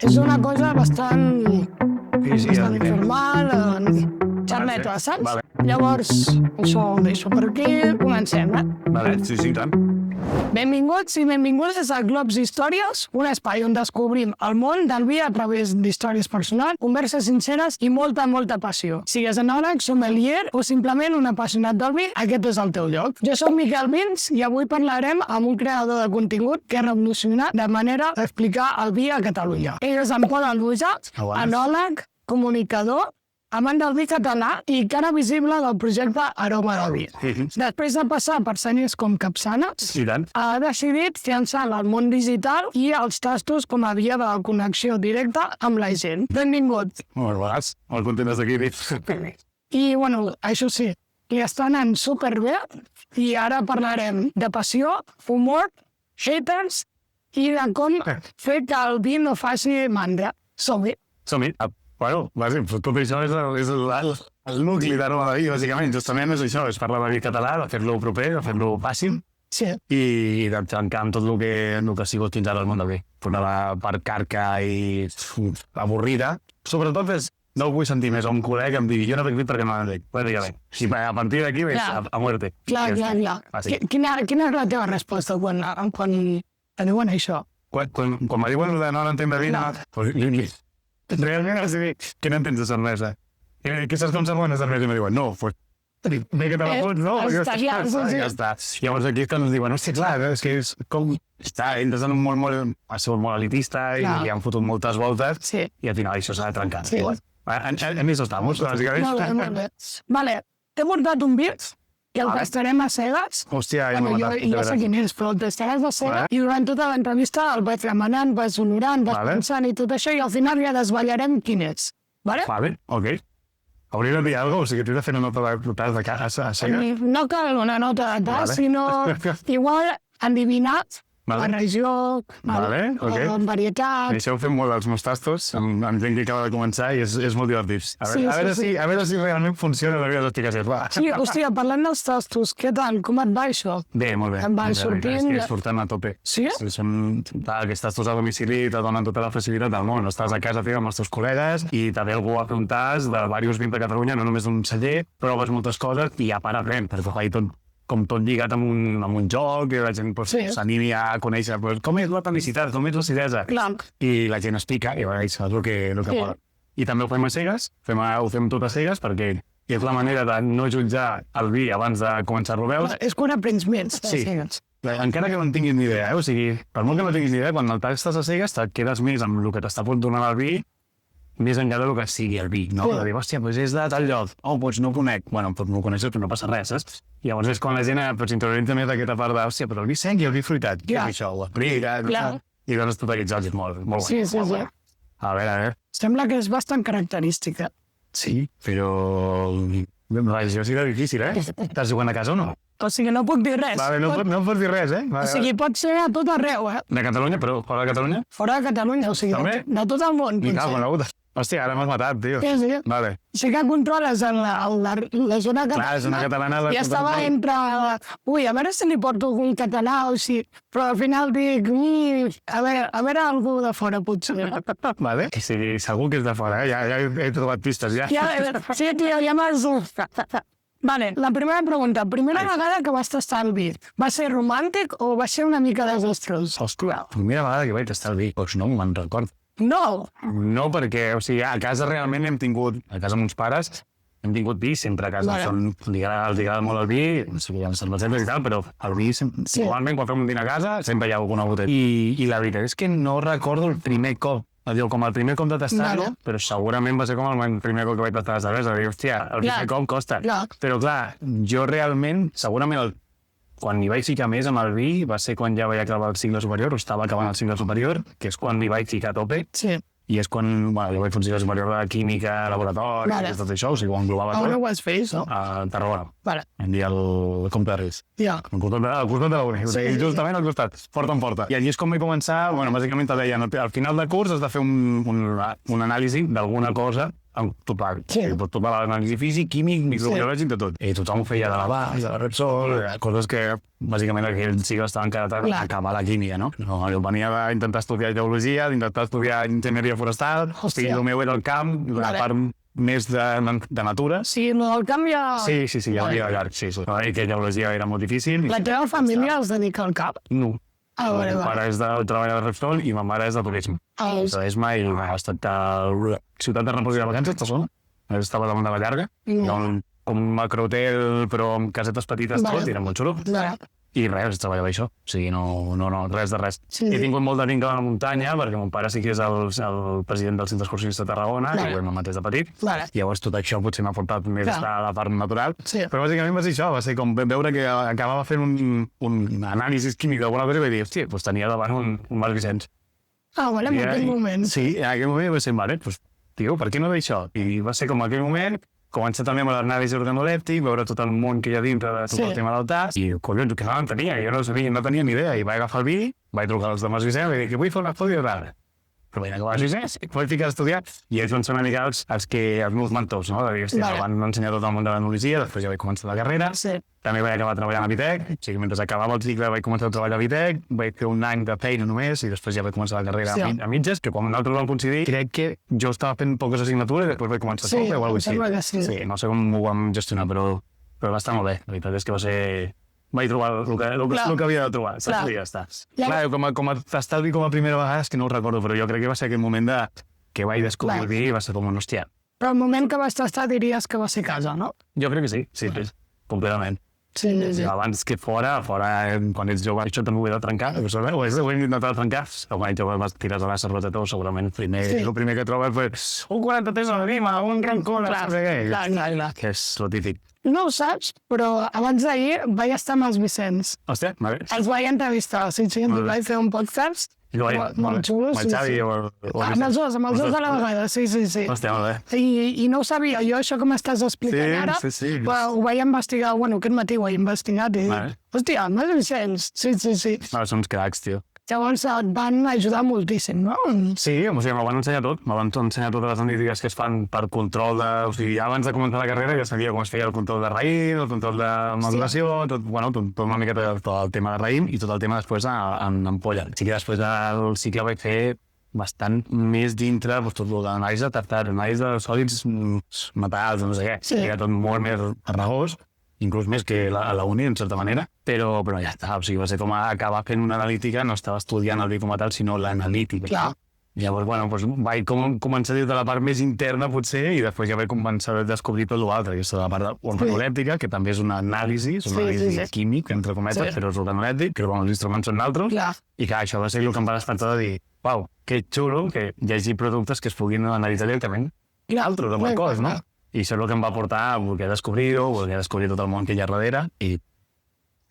És una cosa bastant informal, xerreta, saps? Vale. Llavors, això ho deixo per aquí, comencem, Vale, sí, tant. Benvinguts i benvingudes a Globs Històries, un espai on descobrim el món del vi a través d'històries personals, converses sinceres i molta passió. Sigues enòleg, sommelier o simplement un apassionat del vi, aquest és el teu lloc. Jo soc Miquel Vins i avui parlarem amb un creador de contingut que ha revolucionat de manera d'explicar el vi a Catalunya. Ell és en Pol Albuja, enòleg, comunicador, amant del vi català i cara visible del projecte Aroma del Vi. Després de passar per senyes com Capçanes, ha decidit fiançar el món digital i els tastos com a via de connexió directa amb la gent. Benvingut. Molt bones, molt content d'estar aquí. I, bueno, això sí, li està anant superbé i ara parlarem de passió, humor, haters i de com fer que el vi no faci mandra. Som-hi. Som-hi. Bueno, tot això és el nucli d'Aroma de Vi, bàsicament. Justament és això, és parlar de vi català, de fer-lo proper, de fer-lo fàcil i de trencar amb tot el que ha sigut fins ara el món del vi. Una part carca i avorrida. Sobretot no ho vull sentir més a un col·lega que em digui jo no bec vi perquè no en bec. I a partir d'aquí ves a muerte. Clar. Quina és la teva resposta quan te diuen això? Quan me diuen de no entenc de vi, realment has de dir que no entens de cervesa. Que saps com se'n bona cervesa? I me diuen, no, pues bé que te la fots, no? Ja està. Llavors aquí és quan ens diuen, hòstia, clar, és que és com... Entres en un món molt elitista i li han fotut moltes voltes i al final això s'ha de trencar. En eso estamos, bàsicament. Molt bé. Vale, t'he portat un vi que el tastarem a cegues. Hòstia, ja m'ha matat. Jo sé quin és, però el tastaràs a cegues i durant tota l'entrevista el vaig remenant, vas honorant, vas pensant i tot això i al final ja desvetllarem quin és. Vale, ok. Hauria de dir alguna cosa, o sigui, t'he de fer una nota de cas a cegues? No cal una nota de cas, sinó igual endivinat la regió, varietat... Això ho fem molt als meus tastos, amb gent que acaba de començar i és molt divertit. A veure si realment funciona la vida d'explicacions. Sí, hòstia, parlant dels tastos, què tal? Com et va això? Bé, molt bé. Em van sortint... És que surten a tope. Sí? Aquests tastos a domicili te donen tota la facilitat del món. Estàs a casa teva amb els teus col·legues i te ve algú a fer un tast de diversos vins de Catalunya, no només d'un celler, proves moltes coses i a part res, perquè fa tot lligat amb un joc, i la gent s'animi a conèixer com és la tonicitat, com és l'acidesa. I la gent es pica i és el que mola. I també ho fem a cegues, ho fem tot a cegues perquè és la manera de no jutjar el vi abans de començar-lo a veure. És quan aprens més a cegues. Encara que no en tinguis ni idea, o sigui, per molt que no tinguis ni idea, quan el tastes a cegues te quedes més amb el que t'està donant el vi, més enllà del que sigui el vi, no? De dir, hòstia, doncs és de tal lloc. Doncs no ho conec. Bueno, doncs no ho coneixes, però no passa res, saps? I llavors és quan la gent s'interioritza més d'aquesta part de, hòstia, però el vi sec i el vi fruitat. Què és això? L'abriga... I dones tot aquests jocs, és molt bo. Sí. A veure. Sembla que és bastant característica. Sí, però... Això sí que és difícil, Estàs jugant a casa o no? O sigui, no puc dir res. No pots dir res, O sigui, pot ser a tot arreu, De Catalunya, però fora de Catalunya? Fora de Catalunya, o sigui, de tot el món. Hòstia, ara m'has matat, tio. Sí. Vale. Sí que controles la zona catalana. Clar, la zona catalana... I estava entre... Ui, a veure si li porto algun català o si... Però al final dic... A veure algú de fora, potser. Vale. Sí, segur que és de fora, ja he trobat pistes, ja. Sí, tio, ja m'has... Vale, la primera pregunta. Primera vegada que vas tastar el vi, va ser romàntic o va ser una mica desastrós? Hòstia, la primera vegada que vaig tastar el vi, doncs no me'n recordo. No! No, perquè, o sigui, a casa realment hem tingut, a casa amb uns pares, hem tingut vi sempre a casa. Els agrada molt el vi, o sigui, hi ha cervesetes i tal, però el vi, igualment, quan fem un dinar a casa, sempre hi ha alguna botella. I la veritat és que no recordo el primer cop. Com el primer cop de tastar-lo, però segurament va ser com el primer cop que vaig tastar la cervesa. Hòstia, el primer cop costa. Però clar, jo realment, segurament quan m'hi vaig ficar més amb el vi va ser quan ja vaig acabar el cicle superior, o estava acabant el cicle superior, que és quan m'hi vaig ficar a tope. Sí. I és quan jo vaig fer un cicle superior de química, laboratori, tot això, o sigui, ho englobava tot. On ho vas fer, això? A Tarragona. Vale. Em dia el Comte de Reis. Al costat de la uni, justament al costat, porta en porta. I allí és com vaig començar, bàsicament te deien, al final de curs has de fer un anàlisi d'alguna cosa total. Sí. Tota l'anàlisi físic, químic, microbiològic, de tot. I tothom ho feia de la base, de la Repsol, coses que, bàsicament, aquell cicle estava encara a acabar la química, no? Jo venia d'intentar estudiar geologia, d'intentar estudiar enginyeria forestal, i el meu era el camp, la part més de natura. Sí, el del camp ja... Sí, ja ho havia de llarg, sí. I que geologia era molt difícil. La teva família es dedica al camp? No. Ah, El meu pare és de treball de Repsol i ma mare és de turisme. Turisme i ha estat a la ciutat de repòs i de vacances, Tassona. Estava damunt de la Llarga. Hi ha un macrohotel, però amb casetes petites, tot, i era molt xulo. I res, treballava això. O sigui, no, res de res. He tingut molt de vincle a la muntanya, perquè mon pare sí que és el president del Centre Excursionista de Tarragona, que ho hem amat des de petit. Llavors tot això potser m'ha portat més a la part natural. Però bàsicament va ser això, va ser com veure que acabava fent un anàlisi químic d'alguna cosa i vaig dir, hòstia, doncs tenia davant un Marc Vicenç. Ah, bueno, en aquell moment. Sí, en aquell moment va ser, vale, doncs, tio, per què no veig això? I va ser com en aquell moment començar també amb l'anàlisi organolèptic, veure tot el món que hi ha dintre de tot el tema del TAS, i collons, que no l'entenia, jo no tenia ni idea, i vaig agafar el vi, vaig trucar als de Mas Vicent, i vaig dir que vull fer un estudi de tal. Però vaig anar a Mas Vicent, vaig ficar a estudiar, i ells van ser una mica els meus mentors, no? Em van ensenyar tot el món de l'analogia, després ja vaig començar la carrera, també vaig acabar treballant a Vitec, o sigui, mentre acabava el cicle vaig començar a treballar a Vitec, vaig fer un any de feina només, i després ja vaig començar la carrera a mitges, que quan nosaltres vam coincidir, crec que jo estava fent poques assignatures i després vaig començar a fer o alguna cosa així. Sí, no sé com ho vam gestionar, però va estar molt bé. La veritat és que va ser... Vaig trobar el que havia de trobar, saps? I ja està. Clar, com a estalvi com a primera vegada, és que no ho recordo, però jo crec que va ser aquell moment que vaig descobrir el vi i va ser com un hòstia. Però el moment que vas tastar diries que va ser casa, no? Jo crec que sí, completament. Sí. Abans que fora, quan ets jove, això també ho he de trencar, ho he intentat trencar. Quan ets jove vas tirar a la cervesa tot, segurament el primer que trobes és un 43 a la rima, un gran cola, clar. Que és lo típic. No ho saps, però abans d'ahir vaig estar amb els Vicenç. Hòstia, m'ha vist? Els vaig entrevistar, vaig fer un podcast molt xulo. Amb el Xavi o... Amb els dos a la vegada, sí. Hòstia, molt bé. I no ho sabia, jo això que m'estàs explicant ara, ho vaig investigar, aquest matí ho he investigat i dic, hòstia, amb els Vicenç, sí. Són uns cracs, tio. Llavors et van ajudar moltíssim, no? Sí, o sigui, m'ho van ensenyar tot. M'ho van ensenyar totes les analítiques que es fan per control de... O sigui, abans de començar la carrera ja sabia com es feia el control de raïm, el control de maduració, tot una miqueta tot el tema de raïm i tot el tema després en ampolla. Sí que després del cicle vaig fer bastant més dintre, tot l'anàlisi de tartar, l'anàlisi de sòlids metalls, no sé què. Era tot molt més regós, inclús més que a la uni, en certa manera, però ja està, o sigui, va ser com acabar fent una analítica, no estava estudiant el vi com a tal, sinó l'analítica. Clar. Llavors, vaig començar des de la part més interna, potser, i després ja vaig començar a descobrir tot l'altre, que és la part organolèptica, que també és una anàlisi, químic, entre cometes, però és organolèptic, que els instruments són altres, i que això va ser el que em va despertar de dir, uau, que xulo que hi hagi productes que es puguin analitzar directament altres, amb el cos, no? I això és el que em va portar a voler descobrir tot el món que hi ha darrere i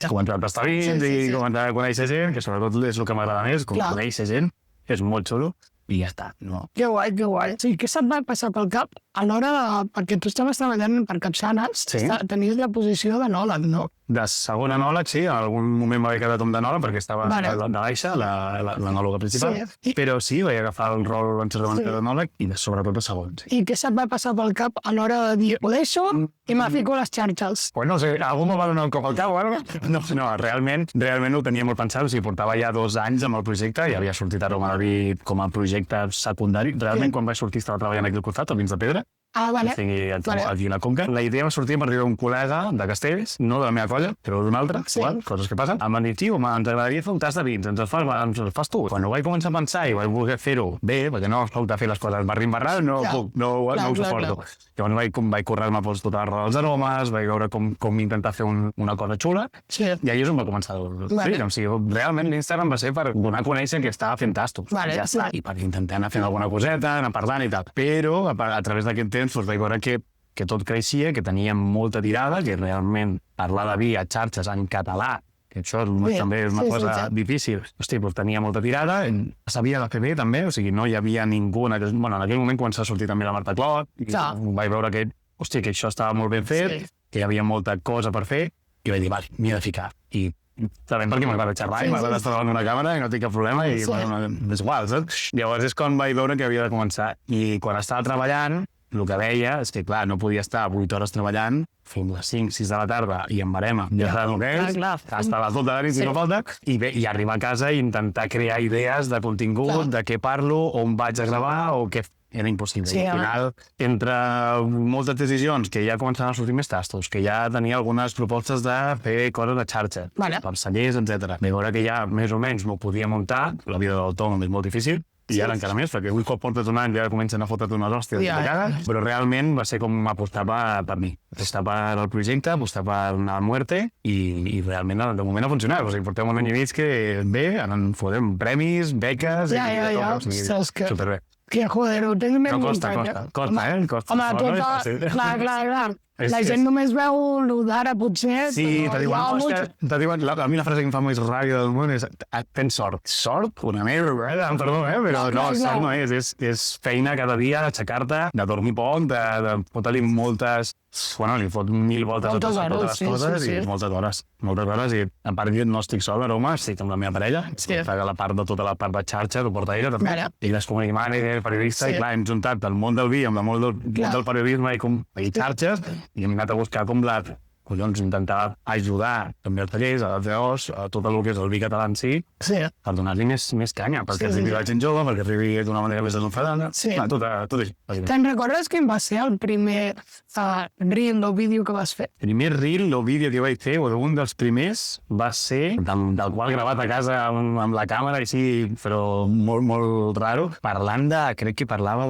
començar a tastar vins i començar a conèixer gent, que sobretot és el que m'agrada més, conèixer gent, és molt xulo i ja està, no? Que guai. Sí, què se't va passar pel cap a l'hora de... Perquè tu estaves treballant per Capçanes, tenies la posició d'anòleg, no? De segon anòleg, sí, en algun moment m'havia quedat com d'anòleg perquè estava de baixa, l'anòloga principal, però sí, vaig agafar el rol en certa manera d'anòleg i sobretot de segon, sí. I què se't va passar pel cap a l'hora de dir, ho deixo i me fico a les xarxes? Pues no sé, algú me va donar un cop al cap o alguna cosa? No, realment ho tenia molt pensat, o sigui, portava ja 2 anys amb el projecte i havia sortit a Roma de Vi com a projecte secundari. Realment, quan vaig sortir, estava treballant aquí al costat, a Vins de Pedra, vale. Aquí a la Conca. La idea va sortir per un col·lega de Castells, no de la meva colla, però d'un altre, coses que passen. Em van dir, tio, ens agradaria fer un tas de vins, ens el fas tu. Quan ho vaig començar a pensar i vaig voler fer-ho bé, perquè no em fer les coses barrim-barrar, no ho suporto. Llavors vaig currar-me tota la roda dels aromes, vaig veure com intentar fer una cosa xula, i allà és on va començar. Realment l'Instagram va ser per donar a conèixer que estava fent tastos. I per intentar anar fent alguna coseta, anar parlant i tal. Però a través d'aquest temps vaig veure que tot creixia, que tenia molta tirada, que realment parlar de vi a xarxes en català, que això també és una cosa difícil, tenia molta tirada, sabia de fer bé també, o sigui, no hi havia ningú... En aquell moment començava a sortir també la Marta Clot, i vaig veure que això estava molt ben fet, que hi havia molta cosa per fer, i vaig dir, vale, m'hi he de ficar. I també perquè m'agrada xerrar i m'agrada estar davant d'una càmera i no tinc cap problema i és igual, saps? Llavors és quan vaig veure que havia de començar. I quan estava treballant, el que veia és que, clar, no podia estar 8 hores treballant, fins les 5, 6 de la tarda, i en barema, ja sabem el que és, hasta les 12 de la nit, si no falta, i arribar a casa i intentar crear idees de contingut, de què parlo, on vaig a gravar, o què... Era impossible. Sí, al final, entre moltes decisions, que ja començaven a sortir més tastos, que ja tenia algunes propostes de fer coses a xarxa, per cellers, etc. De veure que ja més o menys m'ho podia muntar, la vida de l'autònom és molt difícil, i ara encara més, perquè un cop portes un any ja comencen a fotre't unes hòsties de caga, però realment va ser com apostar per mi. Apostar per el projecte, apostar per una muerte, i realment de moment ha funcionat. O sigui, portem un any i mig que bé, fotem premis, beques... Superbé. Que joder, ho tens més costa, Costa. Home, clar. La gent només veu el d'ara, potser, sí, te diuen, a mi la frase que em fa més ràbia del món és tens sort. Sort? Una merda, perdó, però no, sort no és feina cada dia, aixecar-te, de dormir poc, de fotre-li moltes... Bueno, li fot 1000 voltes a totes les coses i moltes hores, i a part no estic sol, aroma, estic amb la meva parella, tota la part de xarxa, ho porta ella també, i és community manager, periodista, i clar, hem juntat el món del vi amb el món del periodisme i xarxes, i hem anat a buscar com intentar ajudar també als tallers, a les DOs, a tot el que és el vi català en si, per donar-li més canya, perquè arribi la gent jove, perquè arribi d'una manera més desenfadada, tot així. Te'n recordes quin va ser el primer reel o vídeo que vas fer? El primer reel o vídeo que vaig fer, o un dels primers, va ser del qual gravat a casa amb la càmera, així, però molt raro, parlant crec que parlava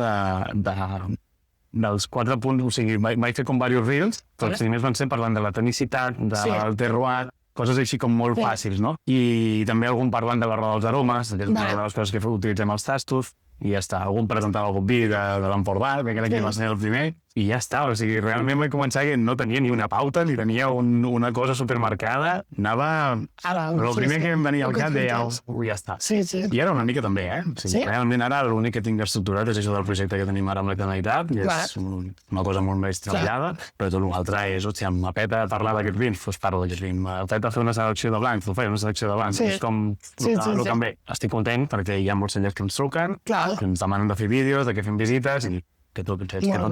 dels 4 punts, o sigui, vaig fer com diversos reels, però els primers van ser parlant de la tonicitat, del terroir, coses així com molt fàcils, no? I també algun parlant de la roda dels aromes, que és una de les coses que utilitzem als tastos, i ja està. Algun presentava algun vi de l'Empordà, que crec que va ser el primer, i ja està. O sigui, realment vaig començar que no tenia ni una pauta, ni tenia una cosa supermarcada. Anava... Però el primer que em venia al cap deia, ja està. I ara una mica també, Realment ara l'únic que tinc estructurat és això del projecte que tenim ara amb la Generalitat, i és una cosa molt més treballada, però tot l'altre és, hòstia, em apeta parlar d'aquests vins, doncs parlo d'aquests vins. M'apeta fer una selecció de blancs, faig una selecció de blancs. És com el que em ve. Estic content perquè hi ha molts cellers que ens truquen, que ens demanen de fer vídeos, que fem visites, i que tot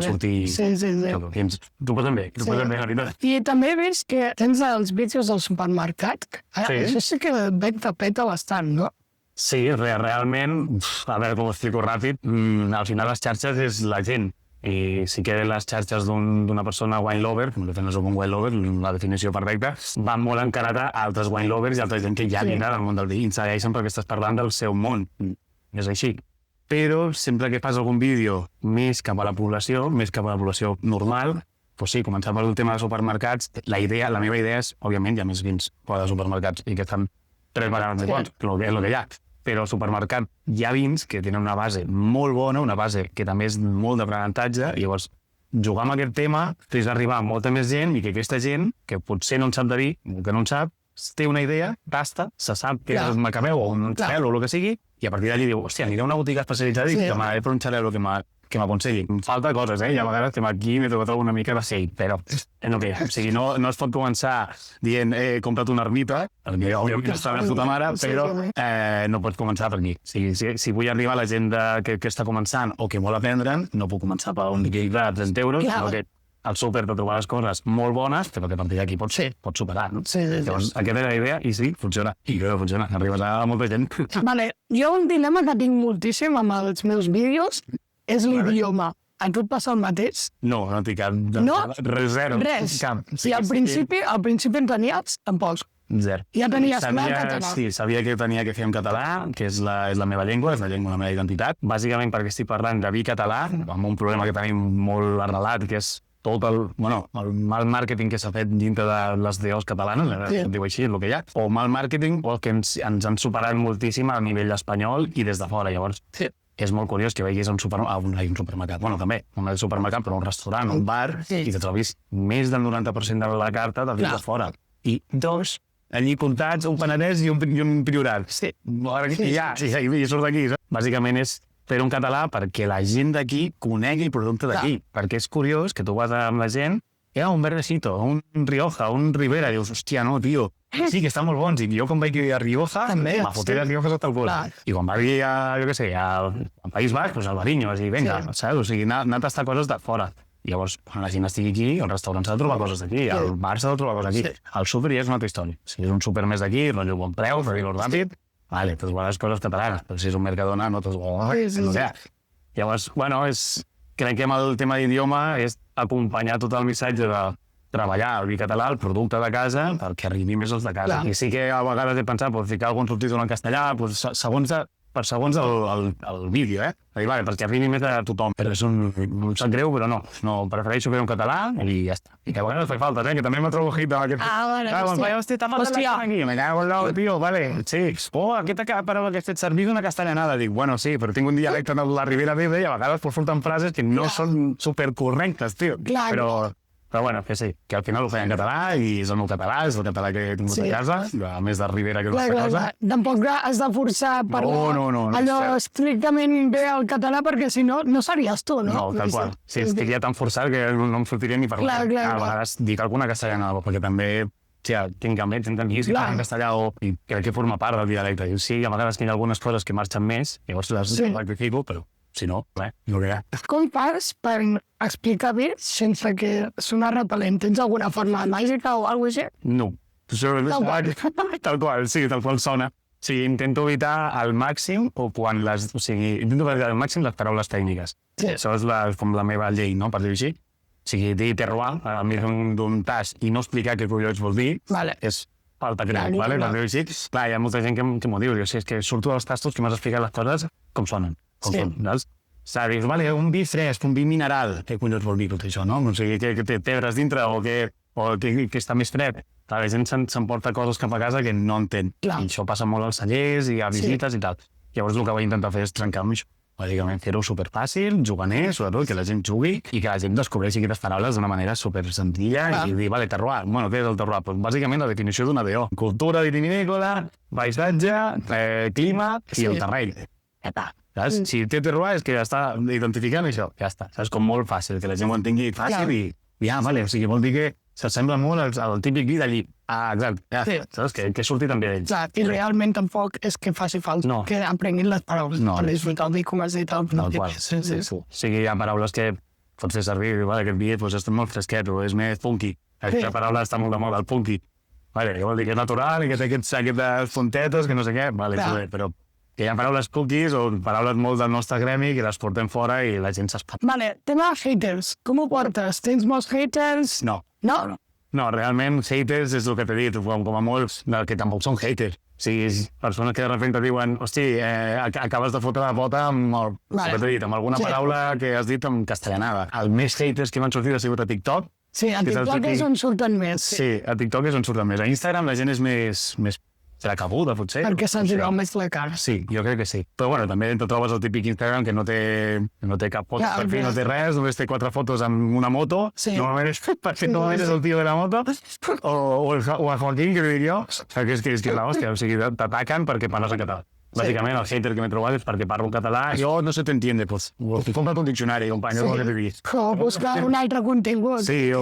surti... T'ho posen bé, la veritat. I també he vist que tens els vídeos del supermercat. Això sí que peta bastant, no? Sí, realment, a veure com ho explico ràpid, al final les xarxes és la gent. I sí que les xarxes d'una persona wine lover, com que no soc un wine lover, la definició perfecta, van molt encarat a altres wine lovers i altra gent que ja vine del món del vi i segueixen perquè estàs parlant del seu món. És així. Però sempre que fas algun vídeo més cap a la població normal, doncs sí, començant per el tema de supermercats, la meva idea és, òbviament, hi ha més vins fora de supermercats i que estan 3 vegades més bons, és el que hi ha. Però al supermercat hi ha vins que tenen una base molt bona, una base que també és molt d'aprenentatge, i llavors jugar amb aquest tema és arribar a molta més gent i que aquesta gent, que potser no en sap de vi, o que no en sap, té una idea, tasta, se sap que és un macabeu o un xarel o el que sigui, i a partir d'allí diu, hòstia, aniré a una botiga especialitzada i que m'agrada per un xarel que m'aconselli. Em falta coses, i a vegades estem aquí i m'he trobat una mica de sell, però no que o sigui, no es pot començar dient, he comprat una ermita, perquè òbviament està de puta mare, però no pots començar per aquí. Si vull arribar a la gent que està començant o que vol aprendre'n, no puc començar per un liquid de 30 euros, sinó que al súper de trobar les coses molt bones, però que a partir d'aquí pots superar, no? Llavors, aquesta és la idea, i sí, funciona. I crec que funciona, arribes a molta gent. Vale, jo un dilema que tinc moltíssim amb els meus vídeos és l'idioma. A tu et passa el mateix? No tinc cap... No? Zero. Res. I al principi en tenies, tampoc. Zero. Ja tenies clar el català. Sí, sabia que tenia que fer en català, que és la meva llengua, és la llengua de la meva identitat. Bàsicament perquè estic parlant de vi català, amb un problema que tenim molt arrelat, que és tot el mal màrqueting que s'ha fet dintre de les DOs catalanes, diu així, és el que hi ha, o mal màrqueting, o que ens han superat moltíssim a nivell espanyol i des de fora. Llavors, és molt curiós que vegis un supermercat, bueno, també, no és supermercat, però un restaurant, un bar, i te trobis més del 90% de la carta de dins de fora. I dos, allí comptats, un Penedès i un Priorat. I surt d'aquí. Bàsicament és fer un català perquè la gent d'aquí conegui el producte d'aquí. Perquè és curiós que tu vas amb la gent un Verdecito, un Rioja, un Ribera, dius, hòstia, no, tio, sí, que estan molt bons, i jo quan vaig a Rioja, També, me foté de Rioja sota el cul. I quan vaig a, jo què sé, al País Basc, doncs al Bariño, i vinga, saps? O sigui, anar a tastar coses de fora. Llavors, quan la gent estigui aquí, el restaurant s'ha de trobar coses d'aquí, el bar s'ha de trobar coses aquí. El súper ja és una altra història. Si és un súper més d'aquí, doncs bon preu, fer-ho ràpid, vale, tots les coses catalanes, però si és un Mercadona, no tots Llavors, bueno, crec que amb el tema d'idioma és acompanyar tot el missatge de treballar el vi català, el producte de casa, perquè arribi més els de casa. I sí que a vegades he pensat, ficar algun subtítol en castellà, per segons el vídeo, a dir, vale, perquè arribi més a tothom. Però em sap greu, però no, prefereixo fer en català i ja està. I que a vegades fa falta, que també m'ha trobo hit amb aquest... hòstia. Me cago en l'ou, tio, vale, sí. Aquesta paraula que has fet servir d'una castellanada. Dic, bueno, sí, però tinc un dialecte de la Ribera d'Ebre i a vegades surten frases que no són supercorrectes, tio. Però bueno, que sí, que al final ho feia en català i és el meu català, és el català que he tingut a casa, a més de Ribera que és la cosa. Tampoc has de forçar a parlar allò estrictament bé el català perquè si no, no series tu, no? No, tal qual. Sí, estaria tan forçat que no em sortiria ni parlar. A vegades dic alguna castellanada, perquè també tinc amics que parlen castellà i crec que forma part del dialecte. Sí, a vegades que hi ha algunes coses que marxen més, llavors les rectifico, però si no, no què. Com fas per explicar bé sense que sona repel·lent? Tens alguna forma màgica o alguna cosa així? No. Tal qual, sí, tal qual sona. O sigui, intento evitar al màxim intento evitar al màxim les paraules tècniques. Això és com la meva llei, no?, per dir-ho així. O sigui, dir terroir, a mi d'un tas i no explicar què collons vol dir, és falta crèdit, per dir-ho així. Clar, hi ha molta gent que m'ho diu, és que surto dels tastos que m'has explicat les coses com sonen. Dius, vale, un vi fresc, un vi mineral. Què collons vol dir tot això, no? O sigui, que té pedres dintre o que està més fred. La gent s'emporta coses cap a casa que no entén. I això passa molt als cellers i a visites i tal. Llavors el que vaig intentar fer és trencar amb això. Bàsicament fer-ho superfàcil, juganer, sobretot, que la gent jugui i que la gent descobreixi aquestes paraules d'una manera super senzilla i dir, vale, terroir. Bueno, què és el terroir? Pues, bàsicament la definició d'una DO. Cultura vitivinícola, paisatge, clima i el terreny. Saps? Si té terroir és que ja està identificant això. Ja està. Saps? Com molt fàcil, que la gent ho entengui fàcil i vale, o sigui, vol dir que s'assembla molt al típic vi d'allí. Exacte. Saps? Que surti també d'ells. I realment tampoc és que faci falta que aprenguin les paraules per disfrutar el vi, com has dit. O sigui, hi ha paraules que pots fer servir, aquest vi és molt fresquet o és més funky. Aquesta paraula està molt de moda, el funky. Que vol dir que és natural i que té aquestes fontetes, que no sé què, però que hi ha paraules cookies o paraules molt del nostre gremi que les portem fora i la gent s'espanta. Tema haters, com ho portes? Tens molts haters? No, realment haters és el que t'he dit, com a molts, que tampoc són haters. O sigui, persones que de repente diuen, hosti, acabes de fotre la pota amb alguna paraula que has dit en castellanada. Els més haters que m'han sortit ha sigut a TikTok. Sí, a TikTok és on surten més. Sí, a TikTok és on surten més. A Instagram la gent és més cabuda, potser. Perquè se'ns veu més la cara. Sí, jo crec que sí. Però bueno, també te trobes el típic Instagram que no té cap foto per fi, no té res, només té 4 fotos amb una moto, normalment és el tio de la moto, o el Joaquín, que dic jo, que és la hòstia, o sigui, t'ataquen perquè parles en català. Bàsicament, el hater que m'he trobat és perquè parlo en català. Jo no sé t'entiende, pues. Compra't un diccionari, company, és el que t'he dit. O buscar un altre contingut. Sí, o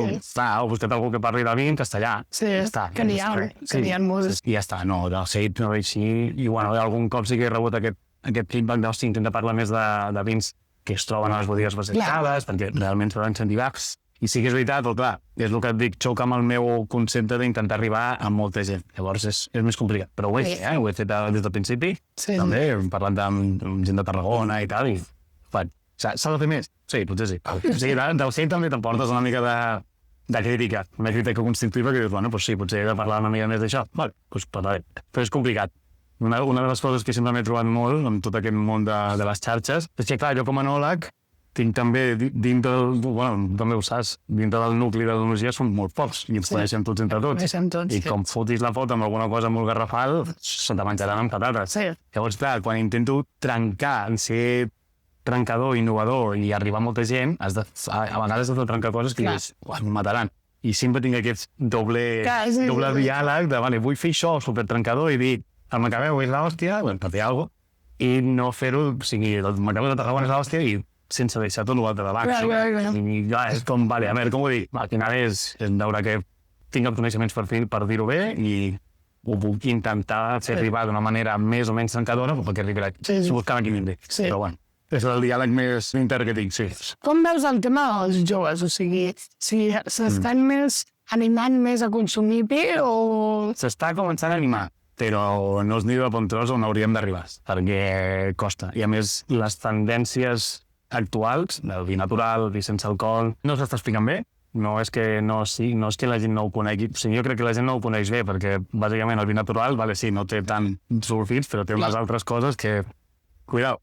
buscar algú que parli de mi en castellà. Sí, que n'hi ha molts. I ja està, no, del hate no veig sí. I bueno, algun cop sí que he rebut aquest feedback d'hòstia, intenta parlar més de vins que es troben a les botigues receptades, perquè realment s'han d'incentivar. I sí que és veritat, però clar, és el que et dic, xoca amb el meu concepte d'intentar arribar a molta gent. Llavors és més complicat. Però ho he fet, ho he fet des del principi, també, parlant amb gent de Tarragona i tal, i s'ha de fer més? Sí, potser sí. O sigui, del hate també t'emportes una mica de crítica, una crítica constructiva que dius, bueno, doncs sí, potser he de parlar una mica més d'això. Vale, doncs parlaré. Però és complicat. Una de les coses que sempre m'he trobat molt amb tot aquest món de les xarxes és que, clar, jo com a enòleg tinc també, també ho saps, dintre del nucli d'enologia són molt pocs i ens coneixem tots entre tots. I com fotis la foto amb alguna cosa molt garrafal, se te menjaran amb patates. Llavors, clar, quan intento trencar, ser trencador, innovador i arribar a molta gent, a vegades has de trencar coses que dius, em mataran. I sempre tinc aquest doble diàleg de, vull fer això, supertrencador, i dir, el Macabeu és l'hòstia, per dir alguna cosa, i no fer-ho, o sigui, el Macabeu de Tarragona és l'hòstia i sense deixar tot l'altre de baix. Clar. I clar, és com, vale, a veure, com ho dic? Al final és veure que tinc els coneixements per dir-ho bé i ho puc intentar fer arribar d'una manera més o menys trencadora perquè arribi buscant l'equilibri. Sí. Però bueno, és el diàleg més intern que tinc, sí. Com veus el tema dels joves? O sigui, si s'estan més animant més a consumir vi o... S'està començant a animar, però no és ni de bon tros on hauríem d'arribar, perquè costa. I a més, les tendències actuals, del vi natural, vi sense alcohol, no s'està explicant bé. No és que no és que la gent no ho conegui. O sigui, jo crec que la gent no ho coneix bé, perquè bàsicament el vi natural, vale, sí, no té tant sulfits, però té unes altres coses que... Cuidao.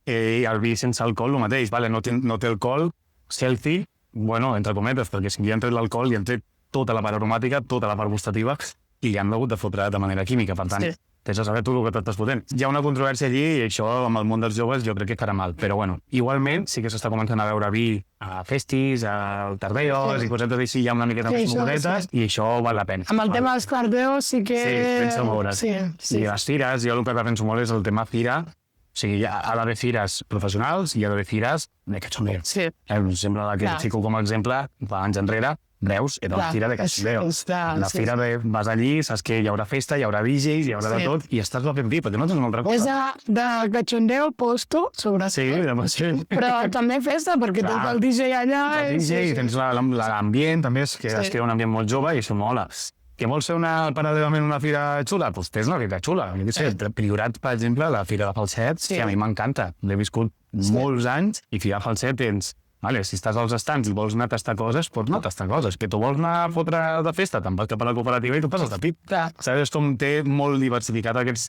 I el vi sense alcohol, el mateix, vale, no té alcohol, healthy, bueno, entre cometes, perquè si li han tret l'alcohol, li han tret tota la part aromàtica, tota la part gustativa, i li han hagut de fotre de manera química, per tant, tens de saber tu el que t'estàs fotent. Hi ha una controvèrsia allí i això amb el món dels joves jo crec que farà mal, però bueno, igualment sí que s'està començant a veure vi a festis, a tardeos i cosetes així, hi ha una miqueta més mogudetes i això val la pena. Amb el tema dels tardeos sí que... Sí, pensa moure's. Sí. I les fires, jo el que penso molt és el tema fira. O sigui, ha d'haver fires professionals i hi ha d'haver fires de cachondeo. Sí. Sempre la que fico com a exemple, fa anys enrere, Reus era una fira de cachondeo. La fira de vas allí, saps que hi haurà festa, hi haurà DJs, hi haurà de tot, i estàs bevent vi, perquè no tens una altra cosa. És de cachondeo posto, sobretot. Sí, Però també festa, perquè tens el DJ allà... El DJ, tens l'ambient, també es crea un ambient molt jove i això mola. Que vols fer paral·lelament una fira xula? Doncs tens una fira xula. Jo què sé, Priorat, per exemple, la fira de Falset, que a mi m'encanta. L'he viscut molts anys i fira de Falset tens... Vale, si estàs als estants i vols anar a tastar coses, pots anar a tastar coses. Que tu vols anar a fotre de festa, te'n vas cap a la cooperativa i tu passes de pip. Saps com té molt diversificat aquests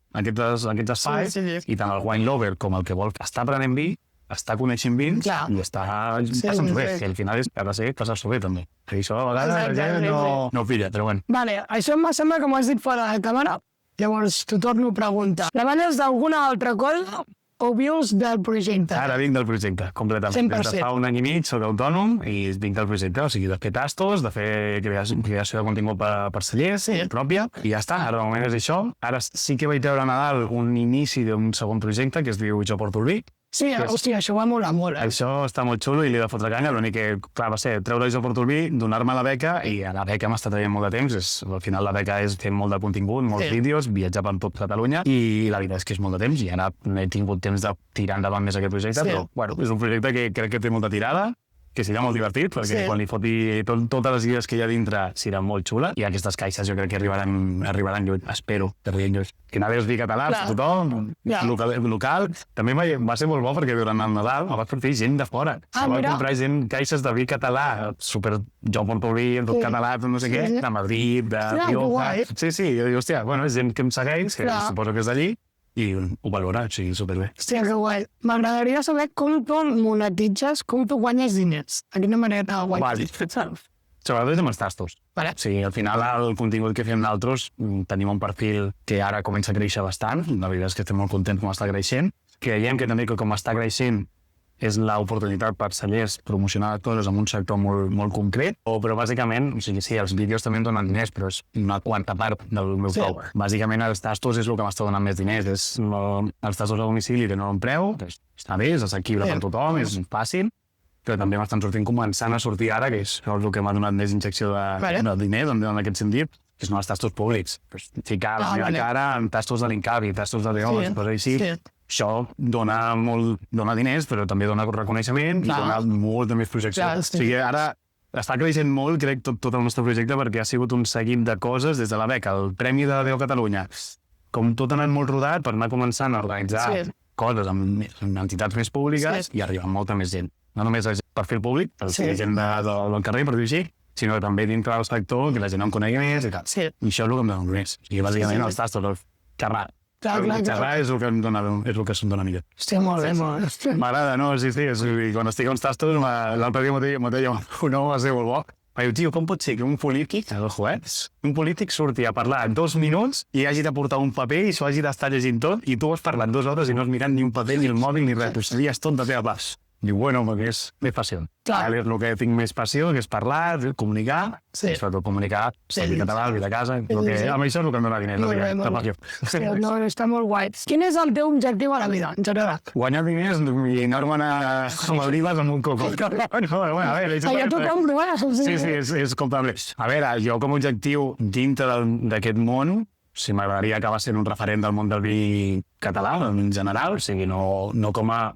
espais i tant el wine lover com el que vol està prenent vi, està coneixent vins i està passant-s'ho bé, que al final ha de ser passar-s'ho bé també. I això a vegades la gent no ho pilla, però bueno. Vale, això em sembla que m'ho has dit fora de càmera, llavors t'ho torno a preguntar. Treballes d'alguna altra cosa o vius del projecte? Ara vinc del projecte, completament. 100%. Des de fa un any i mig soc autònom i vinc del projecte, o sigui, de fer tastos, de fer creació de contingut per cellers, pròpia, i ja està, ara de moment és això. Ara sí que vaig treure a Nadal un inici d'un segon projecte que es diu Jo porto el vi. Sí, hòstia, això va molar molt. Això està molt xulo i li he de fotre canya, l'únic que, clar, va ser treure Jo porto el vi, donar-me la beca, i a la beca m'està traient molt de temps. Al final la beca és fer molt de contingut, molts vídeos, viatjar per tot Catalunya, i la veritat és que és molt de temps, i ara no he tingut temps de tirar endavant més aquest projecte, però bueno, és un projecte que crec que té molta tirada, que serà molt divertit, perquè quan li foti totes les idees que hi ha dintre serà molt xula, i aquestes caixes jo crec que arribaran lluny, espero que arribin lluny. Que anava a dir català per tothom, local. També va ser molt bo perquè durant el Nadal em va sortir gent de fora. Va comprar gent caixes de vi català, super Jo porto el vi, en tot català, no sé què, de Madrid, de Rioja. Sí, jo dic, hòstia, bueno, és gent que em segueix, que suposo que és d'allí, i ho valora, o sigui, superbé. Hòstia, que guai. M'agradaria saber com tu monetitzes, com tu guanyes diners. A quina manera guanyes? Sobretot amb els tastos. O sigui, al final el contingut que fem nosaltres tenim un perfil que ara comença a créixer bastant, la veritat és que estem molt contents com està creixent. Creiem que també que com està creixent és l'oportunitat per cellers promocionar coses en un sector molt concret, però bàsicament, o sigui, sí, els vídeos també em donen diners, però és una quanta part del meu sou. Bàsicament els tastos és el que m'està donant més diners, els tastos a domicili tenen un preu, està bé, és assequible per tothom, és fàcil, però també m'estan començant a sortir ara, que és el que m'ha donat més injecció de diners, en aquest sentit, que són els tastos públics. Ficar la meva cara en tastos de l'Incavi, tastos de León, coses així. Això dona diners, però també dona reconeixement i dona molta més projecció. O sigui, ara està creixent molt, crec, tot el nostre projecte, perquè ha sigut un seguit de coses des de la beca, el Premi de Déu Catalunya. Com tot ha anat molt rodat per anar començant a organitzar coses amb entitats més públiques i arribar molta més gent. No només per fer el públic, per fer gent del carrer, per dir així, sinó també dintre del sector, que la gent em conegui més i tal. I això és el que em dona més. I bàsicament els tastos, el xerrar. Xerrar és el que em dona millor. Hòstia, molt bé, molt bé. M'agrada, no? Sí, quan estic a uns tastos, l'altre dia m'ho deia un home va ser molt bo. Va dir, tio, com pot ser que un polític surti a parlar 2 minuts i hagi de portar un paper i s'ho hagi d'estar llegint tot i tu has parlat 2 hores i no has mirat ni un paper, ni el mòbil, ni res. Tu sabies tot de teva pas. Diu, bueno, perquè és més passió. Clar. És el que tinc més passió, que és parlar, comunicar, Sí. i sobretot comunicar, Sí, el sí. català, el de casa, Sí, el que, sí. amb això és el que em dona diners, Molt bé, la molt bé. passió. No, està molt guai. Quin és el teu objectiu a la vida, en general? Guanyar diners i anar-me'n a Maldives amb un coco. No, bueno, a veure, Ah, ja t'ho compro, eh? Sí, és comptable. A veure, jo com a objectiu dintre d'aquest món, si m'agradaria acabar sent un referent del món del vi català, en general, o sigui, no com a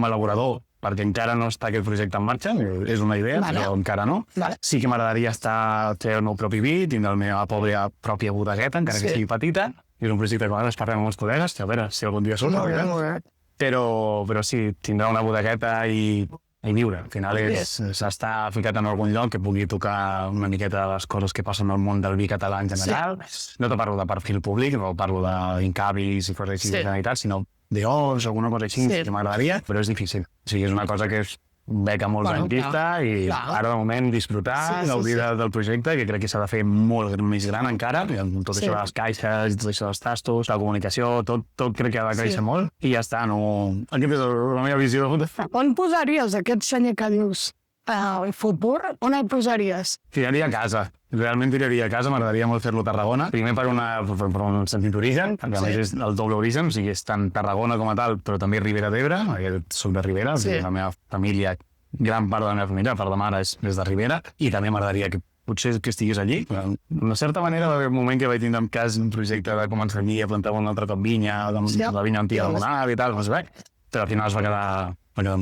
elaborador, perquè encara no està aquest projecte en marxa, és una idea, Vale. però encara no. Vale. Sí que m'agradaria fer el meu propi vi, tindre la meva pròpia bodegueta, encara que Sí. sigui petita, i és un projecte que a vegades parlem amb els col·legues, a veure si algun dia surt. Molt bé, molt bé. Però sí, tindrà una bodegueta i viure. Al final s'està ficat en algun lloc que pugui tocar una miqueta de les coses que passen al món del vi català en general. Sí. No te parlo de perfil públic, no parlo d'incavis i coses així de Generalitat, sinó d'OS, alguna cosa així que m'agradaria, però és difícil. O sigui, és una cosa que veig a molts anys vista i ara de moment disfrutar, gaudir del projecte, que crec que s'ha de fer molt més gran encara, amb tot això de les caixes, tot això dels tastos, la comunicació, tot crec que ha de créixer molt i ja està, no... Aquesta és la meva visió. On posaries aquest senyor que dius el futur? On el posaries? Tiraria a casa. Realment tiraria a casa, m'agradaria molt fer-lo a Tarragona. Primer per un sentit d'origen, perquè a més és el doble origen, o sigui, és tant Tarragona com a tal, però també Ribera d'Ebre, perquè soc de Ribera, o sigui, la meva família, gran part de la meva família, part de mare és de Ribera, i també m'agradaria que potser que estigués allí. D'una certa manera va haver un moment que vaig tindre en cas un projecte de començar allí a plantar un altre cop vinya, la vinya antiga de Monar i tal, no sé, però al final es va quedar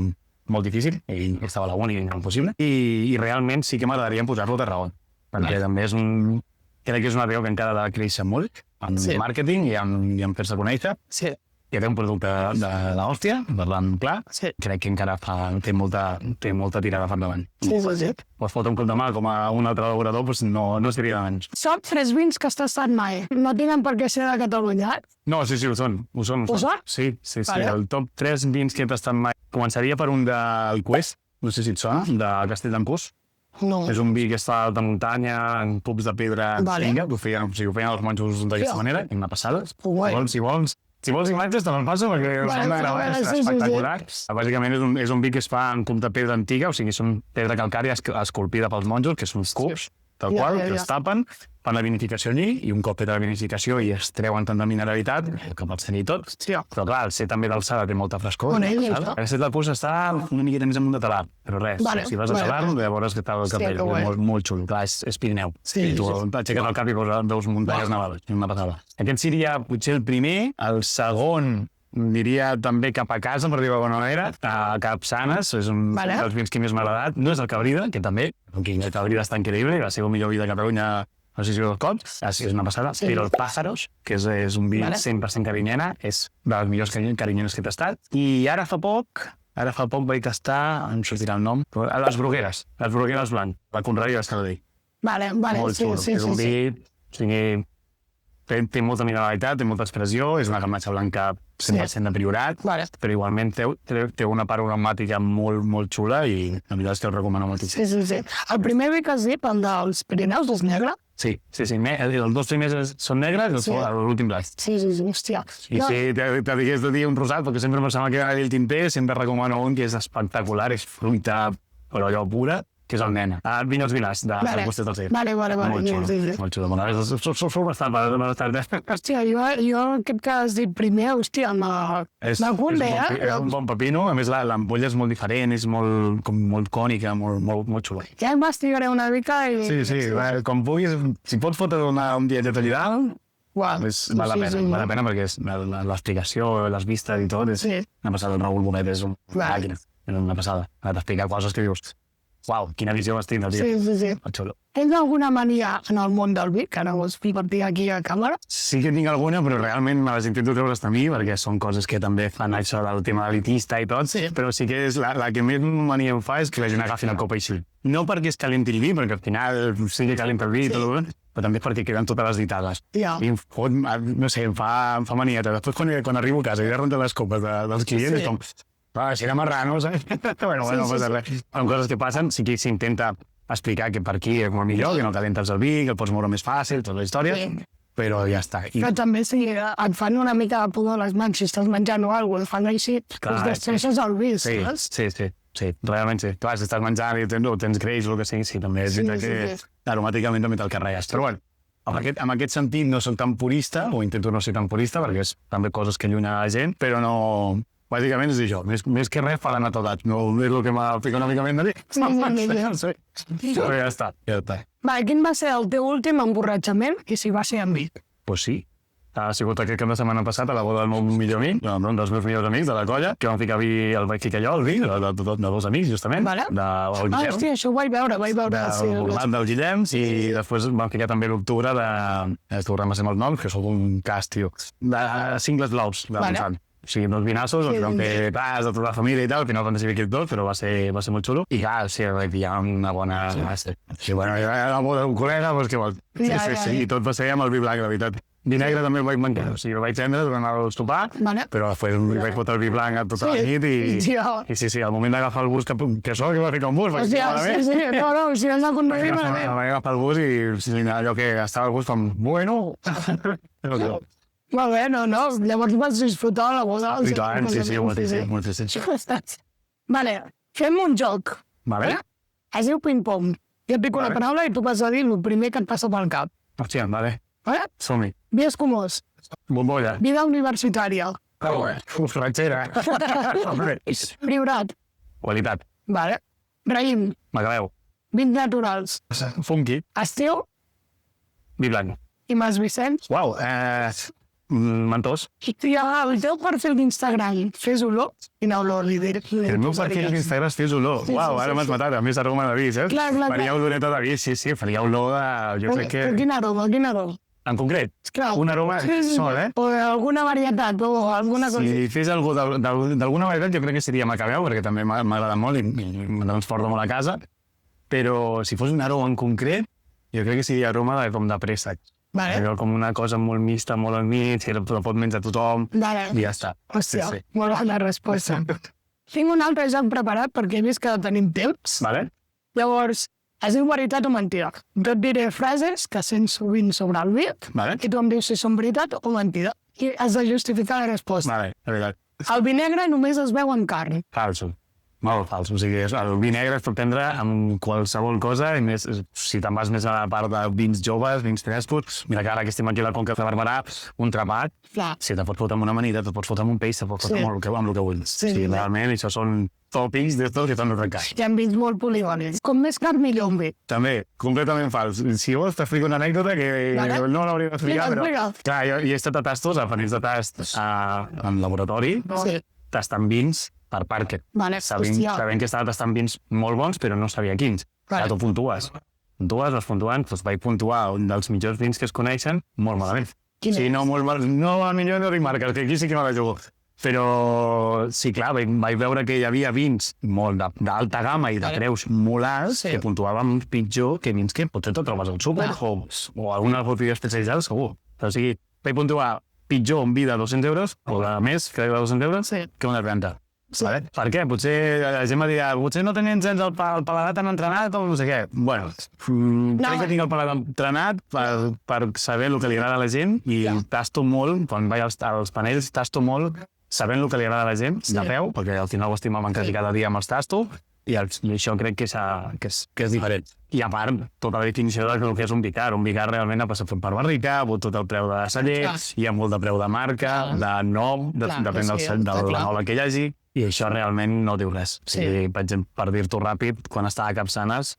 molt difícil, i estava a la uni i impossible, i realment sí que m'agradaria posar-lo a Tarragona, perquè també crec que és una veu que encara ha de créixer molt en màrqueting i en fer-se conèixer. Sí. Ja té un producte de l'hòstia, parlant clar, crec que encara té molta tirada per endavant. Sí. Pots fotre un cop de mà com a un altre elaborador, doncs no seria de menys. Són 3 vins que has tastat mai. No tenen per què ser de Catalunya. No, sí, ho són. Ho són? Sí. El top 3 vins que he tastat mai. Començaria per un del Quest, no sé si et sona, de Castelldempús. No. És un vi que està de muntanya, en cubs de pedra cinga, que ho feien els monjos d'aquesta manera, una passada. Si vols imatges, te me'n passo, perquè són de gravar, és espectacular. Bàsicament és un vi que es fa en cub de pedra antiga, o sigui, són pedra calcària esculpida pels monjos, que són cubs, tal qual, que es tapen, fan la vinificació allí, i un cop feta la vinificació i es treuen tanta mineralitat, que pots tenir tot. Però clar, el ser també d'alçada té molta frescor. El ser del Pus està una miqueta més amunt de talar, però res, si vas a talar-lo, llavors que tal el capell, molt xulo. Clar, és Pirineu. I tu aixeques el cap i veus muntanyes nevades, una passada. Aquest seria potser el primer, el segon diria també cap a casa, per dir-ho d'alguna manera, a Capçanes, és un dels vins que més m'ha agradat. No és el Cabrida, que també, el Cabrida està increïble, va ser el millor vi de Catalunya, no sé si dos cops, és una passada, però el Pájaros, que és un vi 100% carinyena, és de les millors carinyenes que he tastat. I ara fa poc vaig tastar, em sortirà el nom, les Brugueres Blanc, la Conreria d'Escaladell. Molt xulo, és un vi, o sigui, té molta mineralitat, té molta expressió, és una garnatxa blanca 100% de priorat, però igualment té una part aromàtica molt xula i la veritat és que el recomano moltíssim. Sí. El primer vi que has dit, el dels Pirineus, és negre? Sí. Els dos primers són negres i l'últim blanc. Sí, hòstia. I si t'hagués de dir un rosat, perquè sempre em sembla que va dir el tinter, sempre recomano un que és espectacular, és fruita, però allò pura, que és el Nena. Vinyos Vilàs, de Agustet del Segre. Vale. Molt xulo. Bueno, sóc bastant per estar. Hòstia, jo aquest que has dit primer, hòstia, m'aculle, És un bon pepino, a més l'ampolla és molt diferent, és molt cònica, molt xula. Ja investigaré una mica i... Sí, com puguis, si pots fotre un dieteta allà dalt, val la pena perquè l'explicació, les vistes i tot, és una passada. El Raül Bonet és una màquina, és una passada. Ha d'explicar coses que dius, uau, quina visió vas tindre, tio. Sí. Tens alguna mania en el món del vi, que ara vols compartir aquí a càmera? Sí que tinc alguna, però realment me les intento treure a mi, perquè són coses que també fan això del tema elitista i tot, però sí que és la que més mania em fa és que la gent agafi una copa així. No perquè es calenti el vi, perquè al final sí que calenta el vi i tot, però també perquè queden totes les ditades. I em fot, no sé, em fa manieta. Després quan arribo a casa i he de rentar les copes dels clients, és com... si era marrano, saps? Bueno, no passa res. Són coses que passen, sí que s'intenta explicar que per aquí és molt millor, que no calentes el vi, que el pots moure més fàcil, tota la història, però ja està. I, Però també si et fan una mica de pudor a les mans, si estàs menjant o alguna cosa, et fan així, Clar, us destreixes el vi, saps? sí, realment sí. Clar, si estàs menjant i tens greix o el que sigui, sí, també és veritat que aromàticament també te'l carregues. Però bueno, en aquest sentit no soc tan purista, o intento no ser tan purista, perquè és també coses que allunya la gent, però no... Bàsicament és això, més que res fa la netedat, no és el que m'ha ficat una mica més de dir. Sí. Però ja està. Va, quin va ser el teu últim emborratxament i si va ser amb vi? Pues sí. Ha sigut aquest cap de setmana passat a la boda del meu millor amic, un dels meus millors amics de la colla, que vam ficar vi, el vaig ficar jo, el vi, de dos amics, justament. Vale. Del Guillem. Hòstia, això ho vaig veure. Del Guillem, i després vam ficar també l'octubre de... Tornem a ser amb el nom, que sóc un cas, tio. De cingles blaus, de Montsant. O sigui, dos vinassos, ens vam fer pas de tota la família i tal, al final van decidir aquí tots, però va ser molt xulo. I clar, sí, vaig pillar una bona... Sí, bueno, era la boda d'un col·lega, doncs què vols? Sí, i tot va ser amb el vi blanc, la veritat. Vi negre també el vaig mancar, o sigui, el vaig prendre durant el sopar, però després li vaig fotre el vi blanc a tota la nit i sí, al moment d'agafar el bus, que sóc, que va ficar un bus, vaig dir, malament. Si no has de conduir, malament. Vaig agafar el bus i allò que estava el bus, com, bueno... Molt bé, no, llavors vas disfrutar la boda. I tant, sí, molt trist. Vale, fem un joc. Vale. Es diu ping-pong. Jo et pico una paraula i tu vas a dir el primer que et passa pel cap. Hòstia, vale. Vale? Som-hi. Vi escumós. Bombolla. Vida universitària. Ranxera. Priorat. Qualitat. Vale. Raïm. Macabeu. Vins naturals. Funky. Estiu. Vi blanc. I Mas Vicenç. Uau, mentós. I el teu perfil d'Instagram, fes olor? Quina olor li diré? El meu perfil d'Instagram fes olor. Uau, ara m'has matat, a més aroma de vi, saps? Clar. Faria oloreta de vi, sí, faria olor de... Jo crec que... Quin aroma? En concret, Clar. un aroma sol, O alguna varietat, o alguna cosa. Si fes algú d'alguna varietat, jo crec que seria macabeu, perquè també m'agrada molt i me transporta molt a casa. Però si fos un aroma en concret, jo crec que seria aroma com de préssec. Vale. Com una cosa molt mixta, molt al mig, que la pot menjar tothom, Vale. i ja està. Hòstia, molt bona resposta. Tinc un altre joc preparat perquè he vist que tenim temps. Vale? Llavors, es diu veritat o mentida. Jo et diré frases que sents sovint sobre el vi Vale. i tu em dius si són veritat o mentida. I has de justificar la resposta. Vale, la veritat. El vi negre només es veu en carn. Falso. Molt fals. O sigui, el vi negre es pot prendre amb qualsevol cosa, i més, si te'n vas més a la part de vins joves, vins frescos, mira que ara que estem aquí a la Conca de Barberà, un trepat, Clar. si te pots fotre amb una amanida, te pots fotre amb un peix, te pots fotre amb el que vulguis. Sí. Realment, això són tòpics d'estos que t'han d'arrencar. Hi ha vins molt poligònics. Com més car, millor un vi. També, completament fals. Si vols, t'explico una anècdota que no l'hauria d'explicar, però... Clar, jo he estat a tastos, a panells de tast en laboratori, tastant vins per Parker. Vale, sabent que estava tastant vins molt bons, però no sabia quins. Clar, tu puntues. Vas puntuant, doncs vaig puntuar un dels millors vins que es coneixen molt malament. Sí, no, molt mal. No, al millor no dic marques, que aquí sí que no la jugo. Però sí, clar, vaig veure que hi havia vins molt d'alta gamma i de preus molt alts que puntuaven pitjor que vins que potser te trobes al súper o alguna botiga especialitzada, segur. O sigui, vaig puntuar pitjor un vi de 200 euros, o de més, crec que de 200 euros, que una renta. Vale? Per què? Potser la gent va dir, potser no tenien gens el paladar tan entrenat o no sé què. Bueno, crec que tinc el paladar entrenat per saber el que li agrada a la gent i tasto molt, quan vaig als panells, tasto molt sabent el que li agrada a la gent, de peu, perquè al final ho estic mamant quasi cada dia amb els tastos, i això crec que és diferent. I a part, tota la definició del que és un vicar. Un vicar realment ha passat per barrica, ha hagut tot el preu de celler, hi ha molt de preu de marca, de nom, depèn de la nola que hi hagi, i això realment no diu res. Per exemple, per dir-t'ho ràpid, quan estava a Capçanes,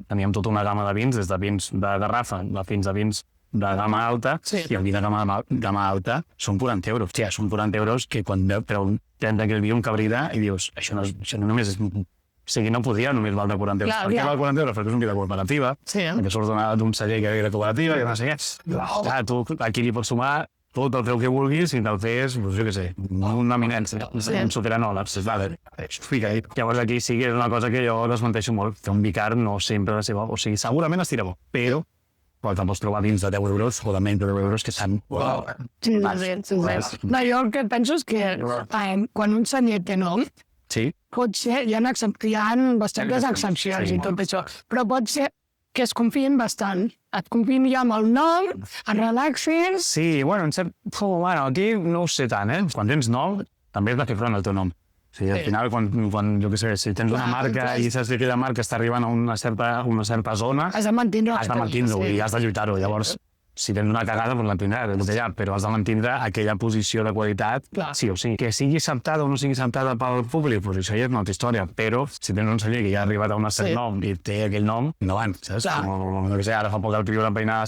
teníem tota una gamma de vins, des de vins de garrafa fins a vins de gamma alta, i el vi de gamma alta són 40 euros. Hòstia, són 40 euros que quan veus 30 que el vi un cabrida i dius, això no només és... O sigui, no podia només valdre 40 euros. Per què val 40 euros? Perquè és un vi de cooperativa, que surt d'un celler que era cooperativa, que no sé què. Clar, tu aquí li pots sumar tot el que vulguis i te'l fes, jo què sé, una eminència, un soteranola. Llavors aquí sí que és una cosa que jo desmenteixo molt, que un vicar no sempre la seva... O sigui, segurament es tira bo, però te'l pots trobar dins de 10 euros o de menys de 10 euros que estan... No, jo el que penso és que quan un celler té nom, pot ser, hi ha bastantes excepcions i tot això, però pot ser que es confiïn bastant. Et confiïn ja amb el nom, et relaxin... Sí, bueno, aquí no ho sé tant, Quan tens nom, també has de fer front al teu nom. O sigui, al final, quan jo què sé, si tens una marca i saps que aquella marca està arribant a una certa zona, has de mantenir-ho. I has de lluitar-ho. Llavors, si tens una cagada, doncs la tindràs, però has de mantenir aquella posició de qualitat, sí o sí. Que sigui acceptada o no sigui acceptada pel públic, doncs això ja és una altra història, però si tens un celler que ja ha arribat a un cert nom i té aquell nom, endavant, saps? No sé, ara fa poc el primer van peinar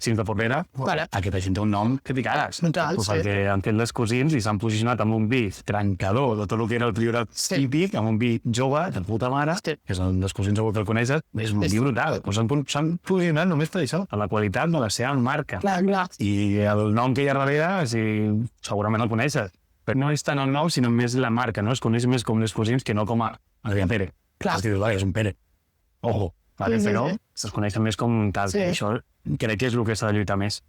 cims de Porrera, aquesta gent té un nom que t'hi cagues. Perquè han fet les cosins i s'han posicionat amb un vi trencador de tot el que era el Priorat típic, amb un vi jove, de puta mare, que són les cosins segur que el coneixes, és un vi brutal. S'han posicionat només per això, a la qualitat de la seva marca. I el nom que hi ha darrere, segurament el coneixes. Però no és tant el nom, sinó més la marca, no? Es coneix més com les cosins que no com a Adrià Pere. És que dius, és un Pere. Ojo. Però es coneixen més com tal. Això crec que és el que s'ha de lluitar més.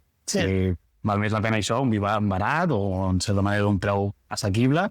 Val més la pena això, un vi barat o, en certa manera, un preu assequible,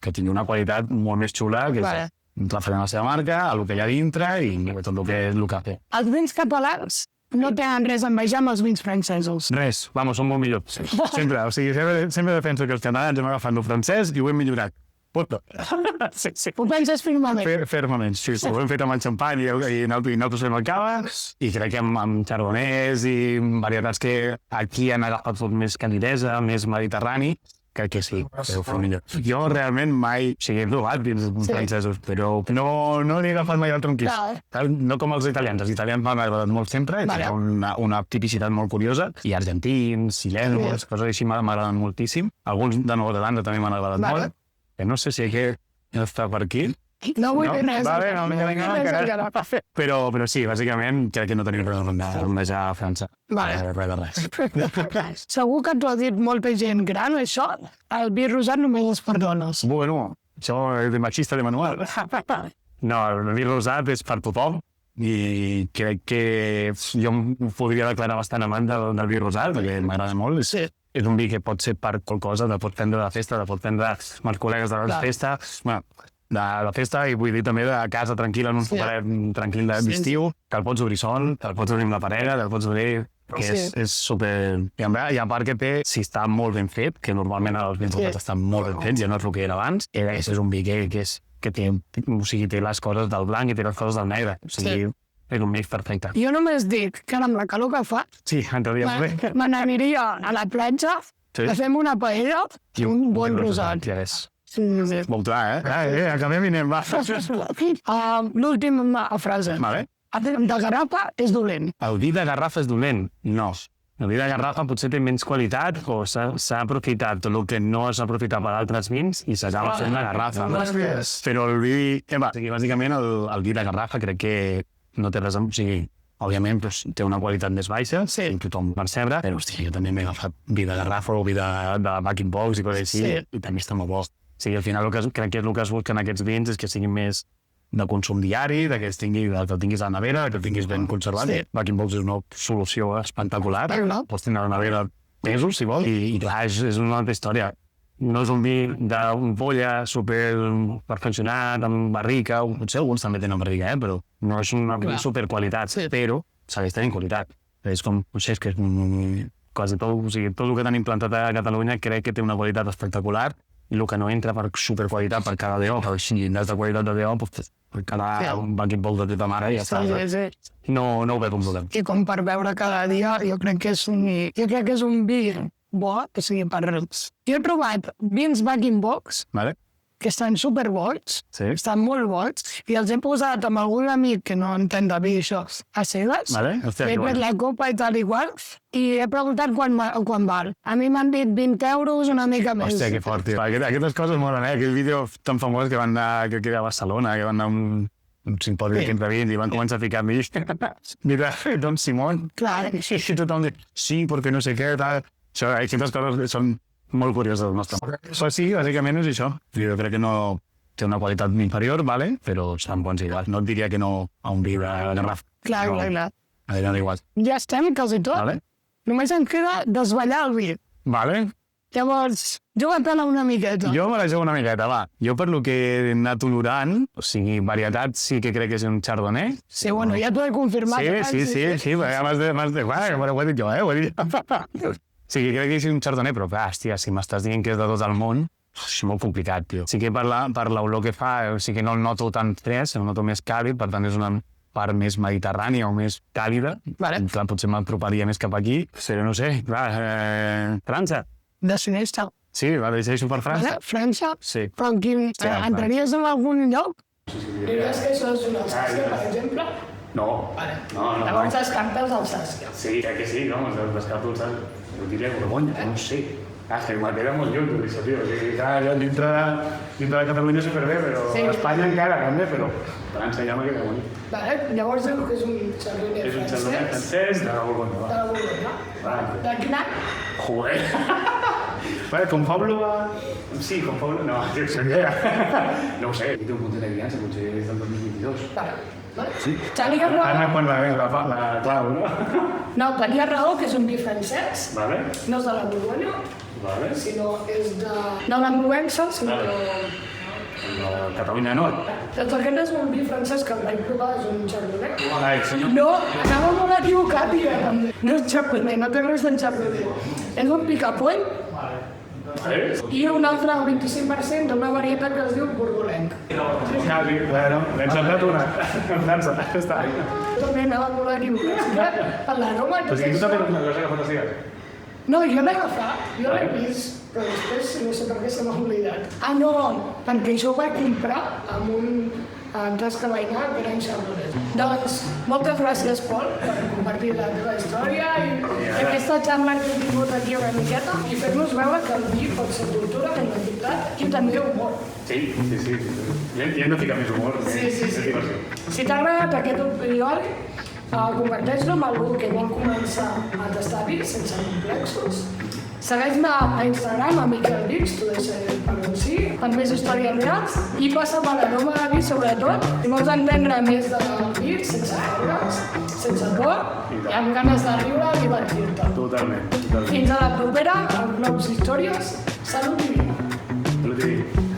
que tingui una qualitat molt més xula, que és referent a la seva marca, a el que hi ha dintre i tot el que és el cafè. Els vins catalans no tenen res a envejar amb els vins francesos. Res, són molt millors. Sempre defenso que els catalans hem agafat el francès i ho hem millorat. Puto. Ho penses fermament? Fermament, sí. Ho hem fet amb el xampany i nosaltres fem el cava i crec que amb chardonnays i varietats que aquí han agafat tot més candidesa, més mediterrani, crec que sí, que ho fa millor. Jo realment mai he provat vins francesos, però no n'he agafat mai el tronquís. No com els italians. Els italians m'han agradat molt sempre, tenen una tipicitat molt curiosa, i argentins, xilenos, coses així m'agraden moltíssim. Alguns de Nova Zelanda també m'han agradat molt. Que no sé si aquest està per aquí. No vull dir res. Però sí, bàsicament crec que no tenim res a rondejar a França. Res. Segur que t'ho ha dit molta gent gran, això? El vi rosat només és per dones. Bueno, això és de machista de manual. No, el vi rosat és per tothom i crec que jo em podria declarar bastant amant del vi rosat, perquè m'agrada molt. És un vi que pot ser per qualsevol cosa, te pot prendre de festa, te pot prendre amb els col·legues de la festa, de la festa, i vull dir també de casa tranquil·la, en un sopar tranquil d'estiu, que el pots obrir sol, que el pots obrir amb la parella, que el pots obrir... que és super... I a part que té, si està molt ben fet, que normalment els vins rosats estan molt ben fets, ja no és el que era abans, és un vi que té les coses del blanc i té les coses del negre. O sigui, és un mix perfecte. Jo només dic que amb la calor que fa me n'aniria a la platja, fem una paella i un bon rosat. Molt clar, acabem i anem, va. L'última frase. El de garrafa és dolent. El vi de garrafa és dolent? No. El vi de garrafa potser té menys qualitat o s'ha aprofitat tot el que no s'ha aprofitat per altres vins i s'acaba fent la garrafa. Però el vi... Bàsicament el vi de garrafa crec que no té res... O sigui, òbviament té una qualitat més baixa, tothom percebre, però jo també m'he agafat vi de garrafa o vi de backing box i coses així, i també està molt bo. O sigui, al final crec que el que es busca en aquests vins és que siguin més de consum diari, que el tinguis a la nevera, que el tinguis ben conservat. Backing box és una solució espectacular. Pots tenir a la nevera mesos, si vols, i clar, és una altra història. No és un vi d'ampolla super perfeccionat, amb barrica, potser alguns també tenen barrica, però no és una superqualitat, però segueix tenint qualitat. És com, no sé, és que és quasi tot, o sigui, tot el que tenim plantat a Catalunya crec que té una qualitat espectacular, i el que no entra per superqualitat, per cada DO, per llindars de qualitat de DO, per cada un backing box de tota mare i ja està. No ho veig com problema. I com per veure cada dia, jo crec que és un vi bo, que sigui per res. Jo he provat vins backing box, que estan superbons, estan molt bons, i els he posat amb algun amic que no entén de vi, això, a cegues, he pres la copa i tal igual, i he preguntat quan val. A mi m'han dit 20 euros, una mica més. Hòstia, que fort, tio. Aquestes coses molen, aquell vídeo tan famós que van anar, crec que era a Barcelona, que van anar un simpòsium entre vins i van començar a ficar mig. Mira, Don Simón. Clar. I tothom diu, sí, perquè no sé què, tal. Això, aquestes coses són molt curioses del nostre món. Però sí, bàsicament és això. Jo crec que no té una qualitat inferior, però estan bons igual. No et diria que no a un vi de garrafa. Clar. Igual. Ja estem, quasi tot. Només em queda desballar el vi. Llavors, juga-te-la una miqueta. Jo me la jugo una miqueta, va. Jo per lo que he anat olorant, o sigui, varietat sí que crec que és un chardonnay. Sí, bueno, ja t'ho he confirmat. Sí, ja m'has de... Bueno, ho he dit jo, ho he dit jo. Sí, que crec que és un chardonnay, però, hòstia, si m'estàs dient que és de tot el món, és molt complicat, tio. Sí que per l'olor que fa, o sigui que no el noto tan fresc, el noto més càlid, per tant és una part més mediterrània o més càlida. Vale. Clar, potser m'aproparia més cap aquí, però no sé, clar, França. Decideix-te. Sí, va, decideixo per França. Vale? França? Sí. Però en quin... Sí, entraries en algun lloc? Diries que això és una Alsàcia, per exemple? No. Vale. No. Llavors descartes Alsàcia. Sí, crec que sí, no? Descarto el Alsàcia. Jo diria Borgonya, no sé. Que me queda molt lluny, tot això, tio. O sigui, clar, jo dintre de Catalunya superbé, però sí. Espanya encara també, però França ja me queda molt lluny. Vale, llavors diu que és un chardonnay francès. És un chardonnay francès de la Borgonya, va. De la Borgonya. Vale. De quin any? Joder. Bueno, com Pablo va... Sí, com Pablo... No, tio, seria... No ho sé, aquí té un punt de criança, potser és del 2022. Vale. Sí. Tenia raó. Ara quan la clau, no? No, tenia raó que és un vi francès. Vale. No és de la Borgonya, Vale. sinó és de... No la Provença, sinó Vale. de... Catalunya Nord. Doncs aquest és un vi francès que el vaig provar, és un chardonnay. Ai, senyor. No, anava molt equivocat, ja, també. No és chardonnay, no té res de chardonnay. És un picapoll i un altre 25% d'una varietat que es diu borgolenc. Quasi, bueno, l'he encertat una. França, està. També anava molt equivocat. Per l'aroma i Però tot si tu això... també l'has agafat així. No, jo l'he agafat, jo l'he vist, però després no sé per què se m'ha oblidat. Ah, no, perquè això ho vaig comprar amb un descafeïnat que era en Chardonnay. Doncs, moltes gràcies, Pol, per compartir la teva història i aquesta xarxa que hem tingut aquí una miqueta i fer-nos veure que el vi pot ser cultura, identitat i també humor. Sí. I hem de ficar més humor. Sí. Diversió. Si t'ha agradat aquest episodi, comparteix-lo amb algú que vol començar a tastar vi sense complexos. Segueix-me a Instagram, a Miquel Vix, t'ho deixaré per on sí, per més històries reals, i passa'm a l'aroma de vi sobretot, si vols entendre més del vi, sense caure's, sense por, i amb ganes de riure i divertir-te. Totalment. Fins a la propera, amb nous històries, salut i vi. Salut i vi.